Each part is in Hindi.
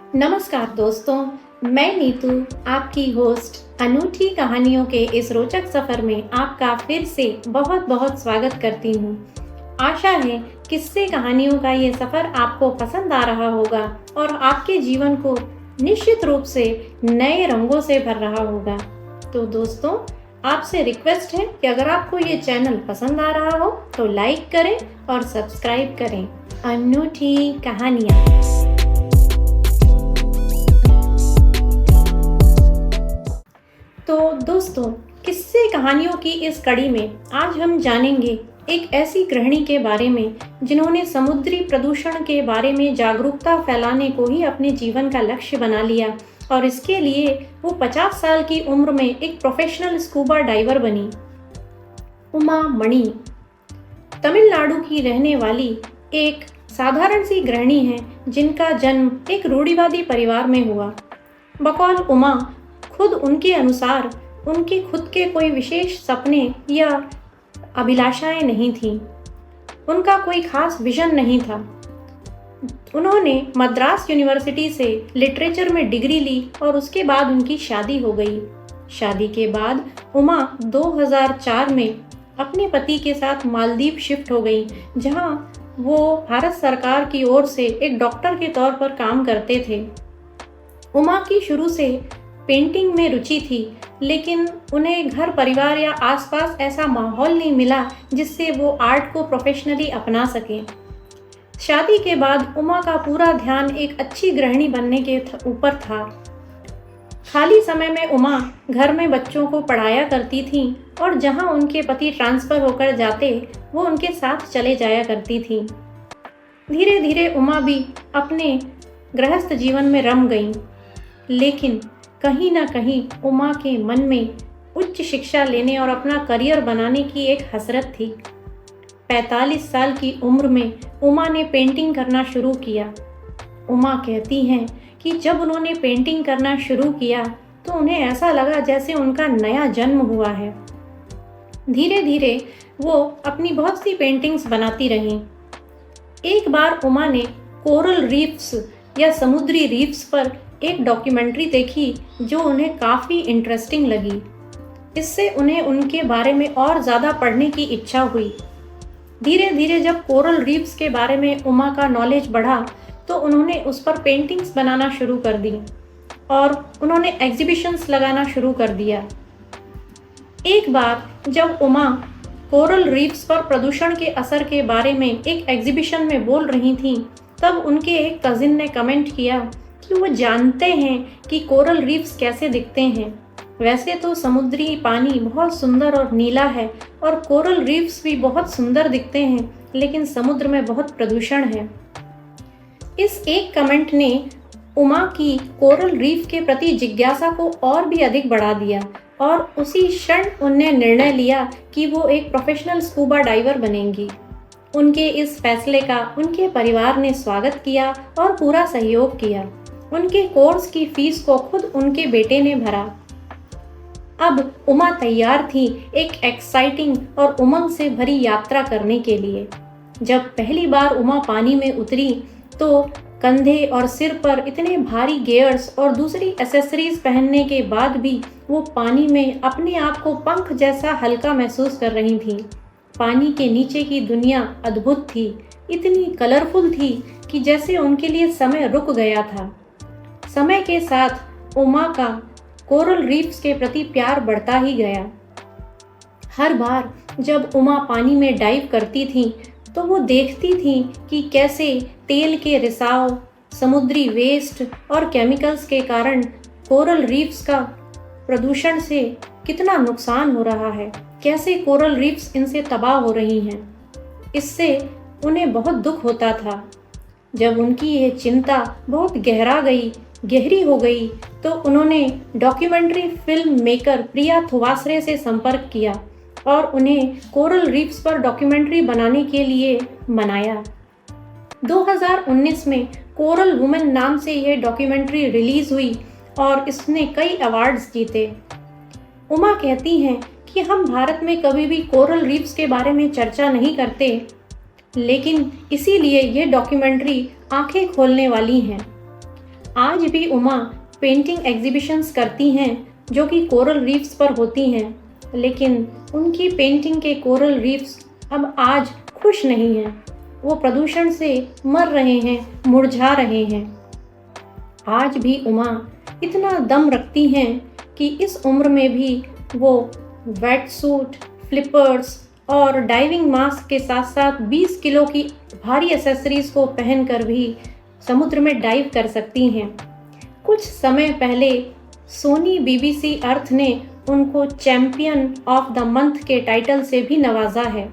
नमस्कार दोस्तों, मैं नीतू आपकी होस्ट अनूठी कहानियों के इस रोचक सफर में आपका फिर से बहुत बहुत स्वागत करती हूँ। आशा है किस्से कहानियों का ये सफर आपको पसंद आ रहा होगा और आपके जीवन को निश्चित रूप से नए रंगों से भर रहा होगा। तो दोस्तों, आपसे रिक्वेस्ट है कि अगर आपको ये चैनल पसंद आ रहा हो तो लाइक करें और सब्सक्राइब करें। अनूठी कहानियाँ। तो दोस्तों, किस्से कहानियों की इस कड़ी में आज हम जानेंगे एक ऐसी गृहिणी के बारे में जिन्होंने समुद्री प्रदूषण के बारे में जागरूकता फैलाने को ही अपने जीवन का लक्ष्य बना लिया और इसके लिए वो 50 साल की उम्र में एक प्रोफेशनल स्कूबा डाइवर बनी। उमा मणि तमिलनाडु की रहने वाली एक साधारण सी गृहिणी है जिनका जन्म एक रूढ़िवादी परिवार में हुआ। बकौल उमा, खुद उनके अनुसार उनके खुद के कोई विशेष सपने या अभिलाषाएं नहीं थीं। उनका कोई खास विजन नहीं था। उन्होंने मद्रास यूनिवर्सिटी से लिटरेचर में डिग्री ली और उसके बाद उनकी शादी हो गई। शादी के बाद उमा 2004 में अपने पति के साथ मालदीव शिफ्ट हो गई, जहां वो भारत सरकार की ओर से एक डॉक्टर के तौर पर काम करते थे। उमा की शुरू से पेंटिंग में रुचि थी, लेकिन उन्हें घर परिवार या आसपास ऐसा माहौल नहीं मिला जिससे वो आर्ट को प्रोफेशनली अपना सकें। शादी के बाद उमा का पूरा ध्यान एक अच्छी गृहिणी बनने के ऊपर था। खाली समय में उमा घर में बच्चों को पढ़ाया करती थी और जहां उनके पति ट्रांसफ़र होकर जाते वो उनके साथ चले जाया करती थी। धीरे धीरे उमा भी अपने गृहस्थ जीवन में रम गईं, लेकिन कहीं ना कहीं उमा के मन में उच्च शिक्षा लेने और अपना करियर बनाने की एक हसरत थी। 45 साल की उम्र में उमा ने पेंटिंग करना शुरू किया। उमा कहती हैं कि जब उन्होंने पेंटिंग करना शुरू किया तो उन्हें ऐसा लगा जैसे उनका नया जन्म हुआ है। धीरे धीरे वो अपनी बहुत सी पेंटिंग्स बनाती रहीं। एक बार उमा ने कोरल रीफ्स या समुद्री रीफ्स पर एक डॉक्यूमेंट्री देखी जो उन्हें काफ़ी इंटरेस्टिंग लगी। इससे उन्हें उनके बारे में और ज़्यादा पढ़ने की इच्छा हुई। धीरे धीरे जब कोरल रीफ्स के बारे में उमा का नॉलेज बढ़ा तो उन्होंने उस पर पेंटिंग्स बनाना शुरू कर दी और उन्होंने एग्जीबिशंस लगाना शुरू कर दिया। एक बार जब उमा कोरल रीफ्स पर प्रदूषण के असर के बारे में एक एग्जीबिशन में बोल रही थीं, तब उनके एक कजिन ने कमेंट किया कि वो जानते हैं कि कोरल रीफ्स कैसे दिखते हैं। वैसे तो समुद्री पानी बहुत सुंदर और नीला है और कोरल रीफ्स भी बहुत सुंदर दिखते हैं, लेकिन समुद्र में बहुत प्रदूषण है। इस एक कमेंट ने उमा की कोरल रीफ के प्रति जिज्ञासा को और भी अधिक बढ़ा दिया और उसी क्षण उन्होंने निर्णय लिया कि वो एक प्रोफेशनल स्कूबा डाइवर बनेंगी। उनके इस फैसले का उनके परिवार ने स्वागत किया और पूरा सहयोग किया। उनके कोर्स की फीस को खुद उनके बेटे ने भरा। अब उमा तैयार थी एक एक्साइटिंग और उमंग से भरी यात्रा करने के लिए। जब पहली बार उमा पानी में उतरी तो कंधे और सिर पर इतने भारी गियर्स और दूसरी एसेसरीज पहनने के बाद भी वो पानी में अपने आप को पंख जैसा हल्का महसूस कर रही थी। पानी के नीचे की दुनिया अद्भुत थी, इतनी कलरफुल थी कि जैसे उनके लिए समय रुक गया था। समय के साथ उमा का कोरल रीफ्स के प्रति प्यार बढ़ता ही गया। हर बार जब उमा पानी में डाइव करती थी तो वो देखती थी कि कैसे तेल के रिसाव, समुद्री वेस्ट और केमिकल्स के कारण कोरल रीफ्स का प्रदूषण से कितना नुकसान हो रहा है, कैसे कोरल रीफ्स इनसे तबाह हो रही हैं। इससे उन्हें बहुत दुख होता था। जब उनकी ये चिंता बहुत गहरी हो गई तो उन्होंने डॉक्यूमेंट्री फिल्म मेकर प्रिया थोवासरे से संपर्क किया और उन्हें कोरल रीफ्स पर डॉक्यूमेंट्री बनाने के लिए मनाया। 2019 में कोरल वुमेन नाम से यह डॉक्यूमेंट्री रिलीज हुई और इसने कई अवार्ड्स जीते। उमा कहती हैं कि हम भारत में कभी भी कोरल रीफ्स के बारे में चर्चा नहीं करते, लेकिन इसीलिए ये डॉक्यूमेंट्री आंखें खोलने वाली हैं। आज भी उमा पेंटिंग एग्जीबिशंस करती हैं जो कि कोरल रीफ्स पर होती हैं, लेकिन उनकी पेंटिंग के कोरल रीफ्स अब आज खुश नहीं हैं। वो प्रदूषण से मर रहे हैं, मुरझा रहे हैं। आज भी उमा इतना दम रखती हैं कि इस उम्र में भी वो वेट सूट, फ्लिपर्स और डाइविंग मास्क के साथ साथ 20 किलो की भारी एसेसरीज को पहनकर भी समुद्र में डाइव कर सकती हैं। कुछ समय पहले सोनी बीबीसी अर्थ ने उनको चैंपियन ऑफ द मंथ के टाइटल से भी नवाजा है।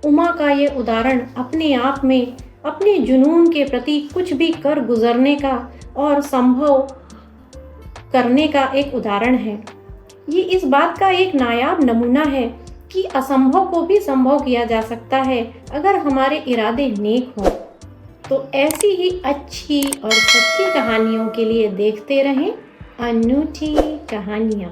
उमा का ये उदाहरण अपने आप में अपने जुनून के प्रति कुछ भी कर गुजरने का और संभव करने का एक उदाहरण है। ये इस बात का एक नायाब नमूना है कि असंभव को भी संभव किया जा सकता है अगर हमारे इरादे नेक हों। तो ऐसी ही अच्छी और सच्ची कहानियों के लिए देखते रहें अनूठी कहानियाँ।